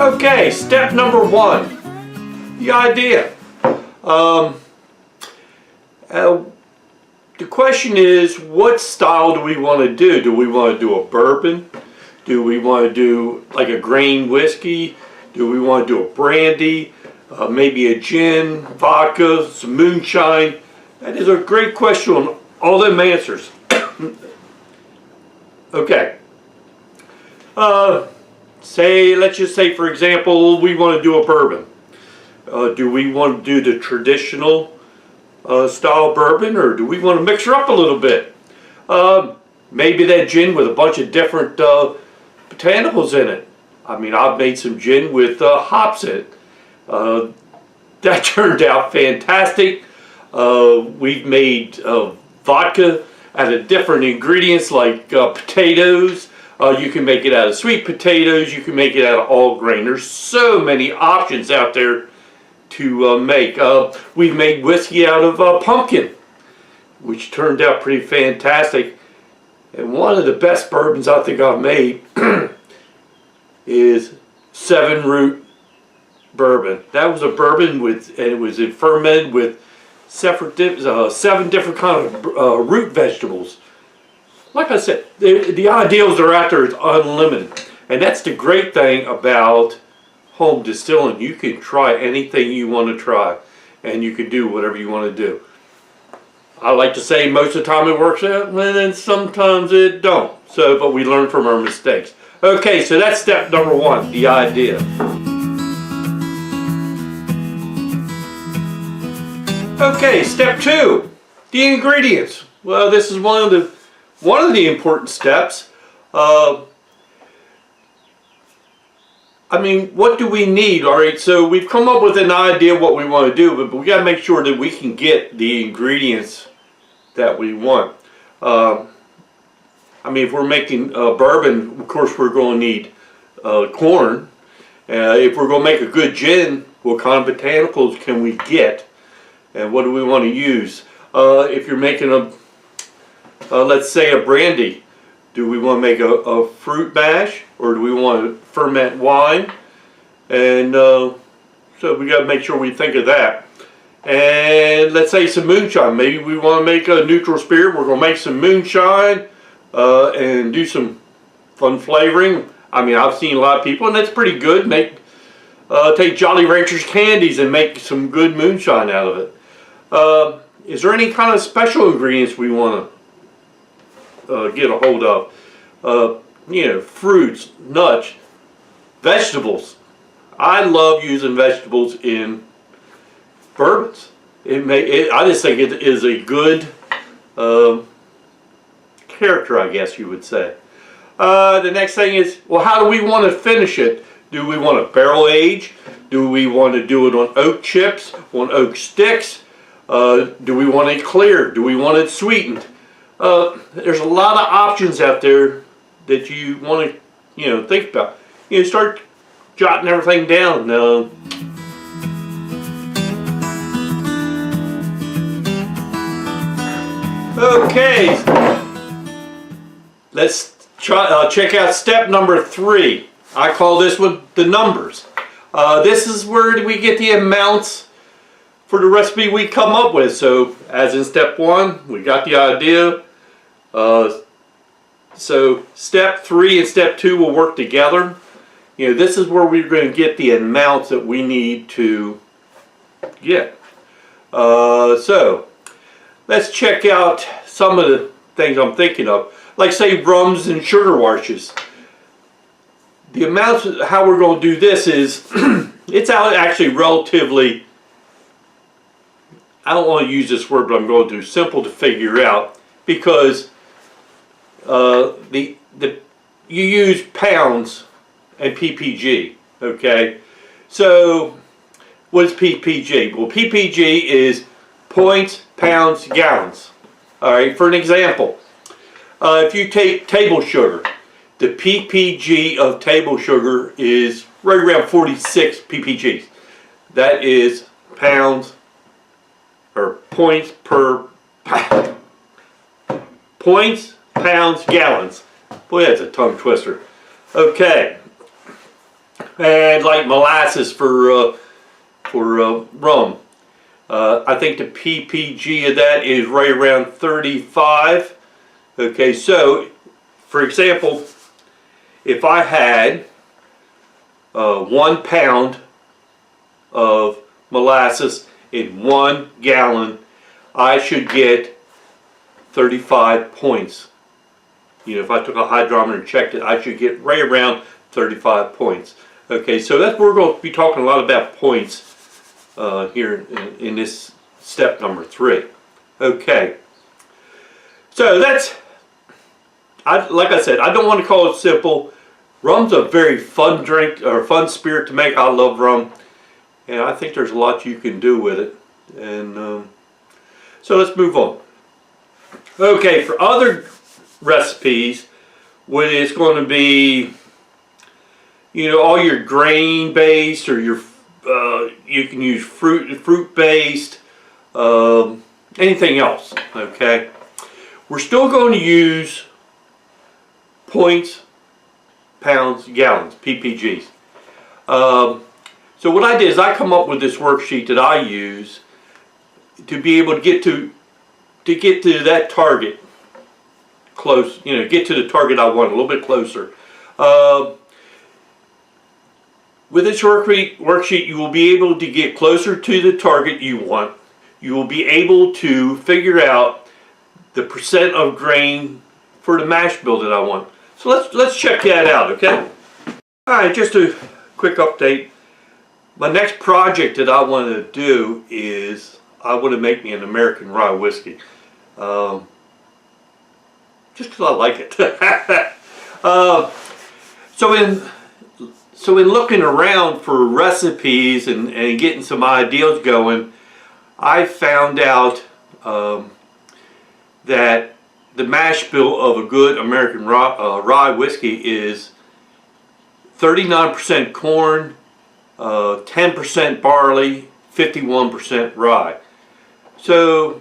Okay, step number one, the idea. The question is, what style do we want to do? Do we want to do a bourbon? Do we want to do like a grain whiskey? Do we want to do a brandy? Maybe a gin, vodka, some moonshine? That is a great question. All them answers. Okay. Let's just say, for example, we want to do a bourbon. Do we want to do the traditional style bourbon, or do we want to mix her up a little bit? Maybe that gin with a bunch of different botanicals in it. I mean, I've made some gin with hops in it. That turned out fantastic. We've made vodka out of different ingredients like potatoes. You can make it out of sweet potatoes. You can make it out of all grain. There's so many options out there to make. We've made whiskey out of pumpkin, which turned out pretty fantastic. And one of the best bourbons I think I've made is 7 Root bourbon. That was a bourbon with, and it was fermented with 7 different kind of root vegetables. Like I said, the ideals that are out there is unlimited. And that's the great thing about home distilling. You can try anything you want to try, and you can do whatever you want to do. I like to say most of the time it works out, and then sometimes it don't. So, but we learn from our mistakes. Okay, so that's step number one, the idea. Okay, step two, the ingredients. Well, this is one of the important steps. I mean, what do we need? All right, so we've come up with an idea of what we want to do, but we got to make sure that we can get the ingredients that we want. I mean, if we're making bourbon, of course we're going to need corn. If we're going to make a good gin, what kind of botanicals can we get? And what do we want to use? If you're making let's say a brandy, do we want to make a fruit mash, or do we want to ferment wine? And so we got to make sure we think of that. And let's say some moonshine. Maybe we want to make a neutral spirit. We're going to make some moonshine and do some fun flavoring. I mean, I've seen a lot of people, and that's pretty good. Take Jolly Ranchers candies and make some good moonshine out of it. Is there any kind of special ingredients we want to get a hold of? You know, fruits, nuts, vegetables. I love using vegetables in bourbons. I just think it is a good character, I guess you would say. The next thing is, well, how do we want to finish it? Do we want to barrel age? Do we want to do it on oak chips, on oak sticks? Do we want it clear? Do we want it sweetened? There's a lot of options out there that you want to, think about. Start jotting everything down. Okay, let's check out step number 3. I call this one the numbers. This is where we get the amounts for the recipe we come up with. So, as in step 1, we got the idea. So step 3 and step 2 will work together. This is where we're going to get the amounts that we need to get. So let's check out some of the things I'm thinking of. Like, say, rums and sugar washes. The amounts, how we're going to do this is, it's actually relatively, I don't want to use this word, but I'm going to do simple to figure out, because you use pounds and ppg. Okay, so what is ppg? Well, ppg is points, pounds, gallons. All right, for an example, if you take table sugar, the ppg of table sugar is right around 46 ppgs. That is pounds, or points per pound. Points, pounds, gallons. Boy, that's a tongue twister. Okay. and like molasses for rum. I think the ppg of that is right around 35. Okay, so for example, if I had 1 pound of molasses in 1 gallon, I should get 35 points. You know, if I took a hydrometer and checked it, I should get right around 35 points. Okay, so that's, we're going to be talking a lot about points here in this step number 3. Okay, so that's, like I said, I don't want to call it simple. Rum's a very fun drink, or fun spirit to make. I love rum, and I think there's a lot you can do with it. And so let's move on. Okay, for other recipes, when it's going to be, you know, all your grain based, or your you can use fruit based, anything else. Okay, we're still going to use points, pounds, gallons, ppgs. So what I did is I come up with this worksheet that I use to be able to get to that target close, you know, get to the target I want a little bit closer. With this worksheet, you will be able to get closer to the target you want. You will be able to figure out the percent of grain for the mash bill that I want. So let's check that out, okay? Alright, just a quick update. My next project that I want to do is I want to make me an American rye whiskey. Just because I like it. So in looking around for recipes and getting some ideas going, I found out that the mash bill of a good American rye whiskey is 39% corn, 10% barley, 51% rye. So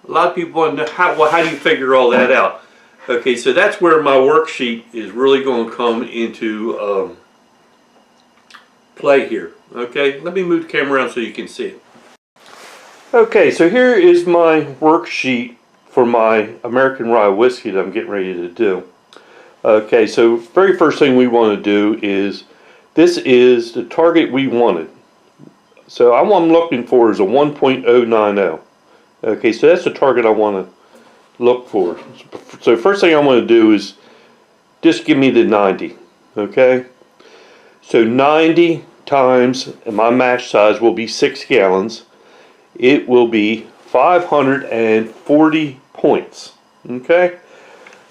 a lot of people want to know how do you figure all that out? Okay, so that's where my worksheet is really going to come into play here. Okay, let me move the camera around so you can see it. Okay, so here is my worksheet for my American rye whiskey that I'm getting ready to do. Okay, so very first thing we want to do is, this is the target we wanted. So what I'm looking for is a 1.090. Okay, so that's the target I want to look for. So first thing I want to do is just give me the 90. Okay, so 90 times, and my mash size will be 6 gallons. It will be 540 points. Okay,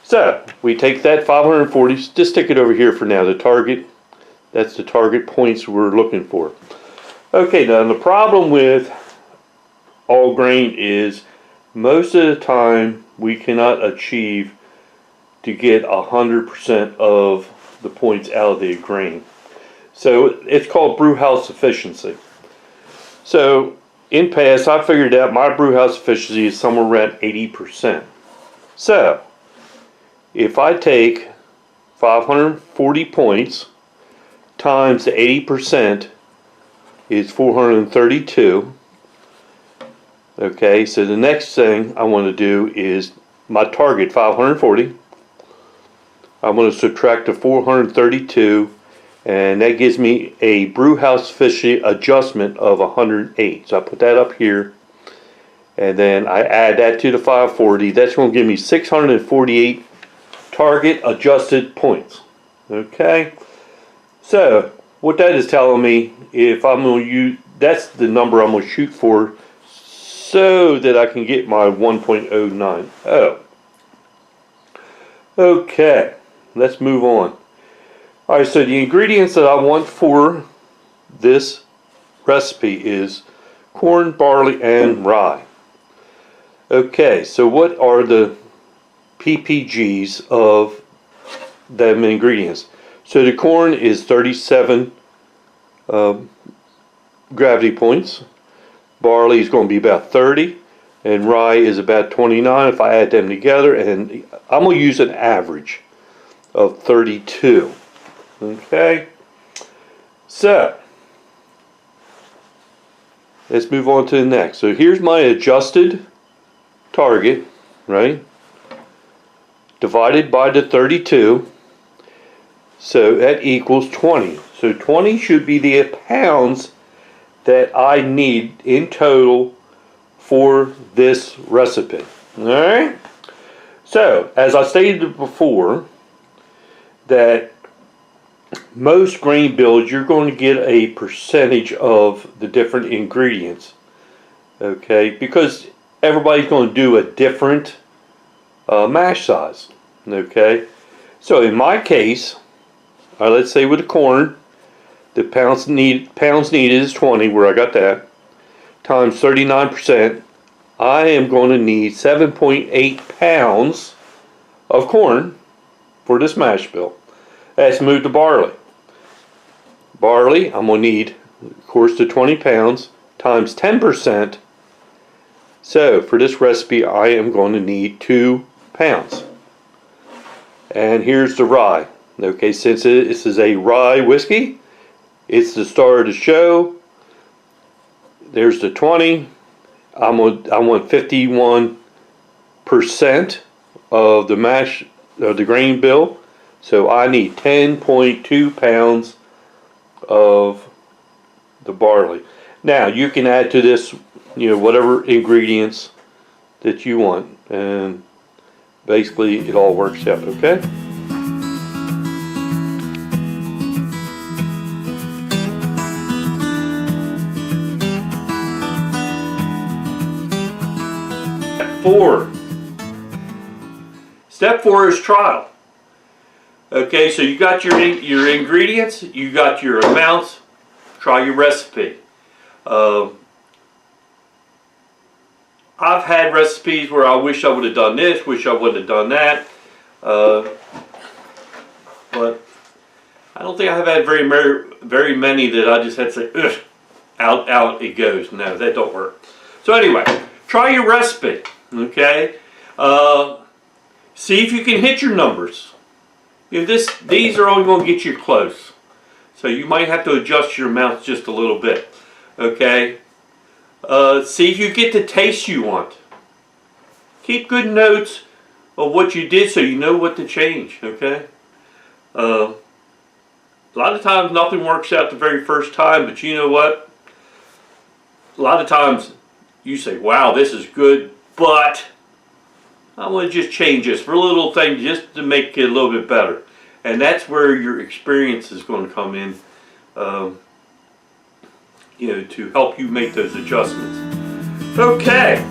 so we take that 540, just stick it over here for now, the target. That's the target points we're looking for. Okay, now the problem with all grain is most of the time we cannot achieve to get 100% of the points out of the grain. So it's called brew house efficiency. So in past, I figured out my brew house efficiency is somewhere around 80%. So if I take 540 points times the 80% is 432. Okay, so the next thing I want to do is my target 540. I'm going to subtract the 432, and that gives me a brew house efficiency adjustment of 108. So I put that up here, and then I add that to the 540. That's going to give me 648 target adjusted points. Okay, so what that is telling me, if I'm going to use, that's the number I'm going to shoot for, so that I can get my 1.090. Okay, let's move on. Alright, so the ingredients that I want for this recipe is corn, barley, and rye. Okay, so what are the ppgs of them ingredients? So the corn is 37 gravity points. Barley is going to be about 30, and rye is about 29 if I add them together, and I'm going to use an average of 32. Okay, So let's move on to the next. So here's my adjusted target, right? Divided by the 32. So that equals 20. So 20 should be the pounds that I need in total for this recipe. Alright? So, as I stated before, that most grain bills, you're going to get a percentage of the different ingredients. Okay? Because everybody's going to do a different mash size. Okay? So, in my case, let's say with the corn, the pounds needed is 20, where I got that, times 39%. I am going to need 7.8 pounds of corn for this mash bill. Let's move to barley. Barley, I'm going to need, of course, the 20 pounds times 10%. So for this recipe, I am going to need 2 pounds. And here's the rye. Okay, since this is a rye whiskey, it's the star of the show. There's the 20. I want 51% of the mash of the grain bill, so I need 10.2 pounds of the barley. Now you can add to this, whatever ingredients that you want, and basically it all works out. Okay. Step 4 is trial. Okay, so you got your ingredients, you got your amounts, try your recipe. I've had recipes where I wish I would have done this, wish I would have done that, but I don't think I have had very many that I just had to say, ugh, out it goes. No, that don't work. So anyway, try your recipe. Okay, see if you can hit your numbers. These are only going to get you close, so you might have to adjust your amounts just a little bit. Okay, see if you get the taste you want. Keep good notes of what you did so you know what to change. Okay, a lot of times nothing works out the very first time, but you know what? A lot of times you say, "Wow, this is good." But I want to just change this for a little thing just to make it a little bit better. And that's where your experience is going to come in, to help you make those adjustments. Okay.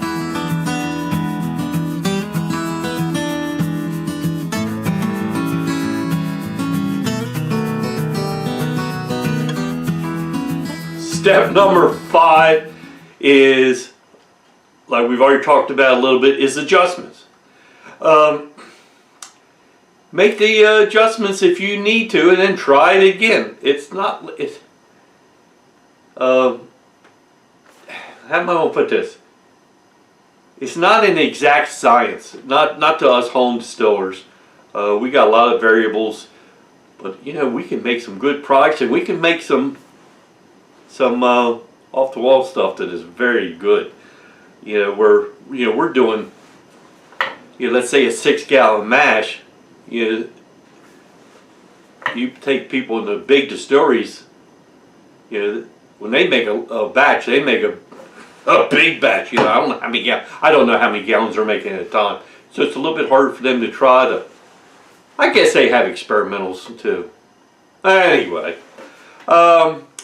Step number 5 is, like we've already talked about a little bit, is adjustments. Make the adjustments if you need to, and then try it again. How am I going to put this? It's not an exact science. Not to us home distillers. We got a lot of variables, but we can make some good products, and we can make some off the wall stuff that is very good. We're doing, let's say a 6-gallon mash. You take people in the big distilleries, when they make a batch, they make a big batch. I don't know how many gallons they're making at a time. So it's a little bit harder for them to try to. I guess they have experimentals too. Anyway,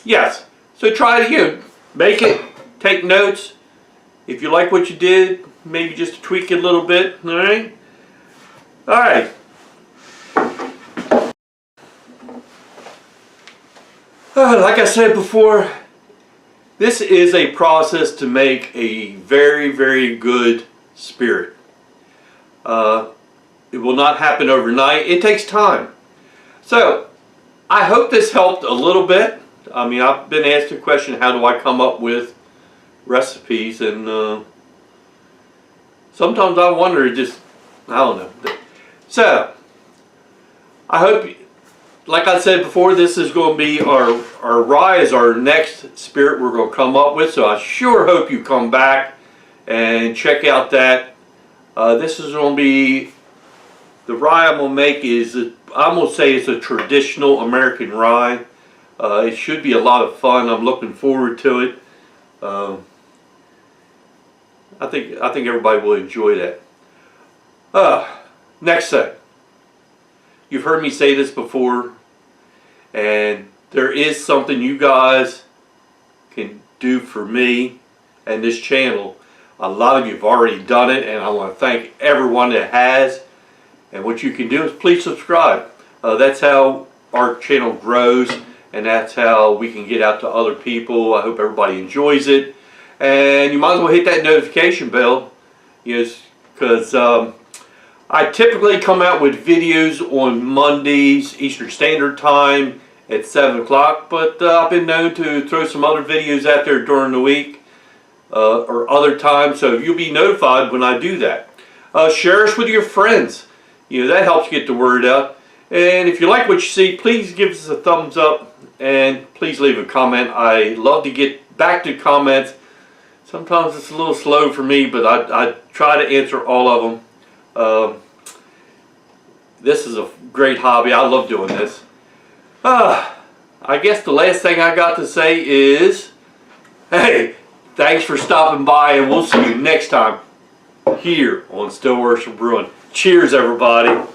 yes. So try it again. Make it. Take notes. If you like what you did, maybe just tweak it a little bit. All right. All right. Like I said before, this is a process to make a very, very good spirit. It will not happen overnight. It takes time. So, I hope this helped a little bit. I mean, I've been asked the question, how do I come up with recipes? And sometimes I wonder, I don't know. So, I hope like I said before, this is going to be our rye is our next spirit we're going to come up with. So I sure hope you come back and check out that. This is going to be, the rye I'm going to make is, I'm going to say it's a traditional American rye. It should be a lot of fun. I'm looking forward to it. I think everybody will enjoy that. Next thing. You've heard me say this before, and there is something you guys can do for me and this channel. A lot of you have already done it, and I want to thank everyone that has. And what you can do is please subscribe. That's how our channel grows, and that's how we can get out to other people. I hope everybody enjoys it. And you might as well hit that notification bell, yes, because I typically come out with videos on Mondays, Eastern Standard Time at 7 o'clock, but I've been known to throw some other videos out there during the week or other times, so you'll be notified when I do that. Share us with your friends. You know, that helps get the word out. And if you like what you see, please give us a thumbs up and please leave a comment. I love to get back to comments. Sometimes it's a little slow for me, but I try to answer all of them. This is a great hobby. I love doing this. I guess the last thing I got to say is, hey, thanks for stopping by, and we'll see you next time here on Still Worship Brewing. Cheers, everybody.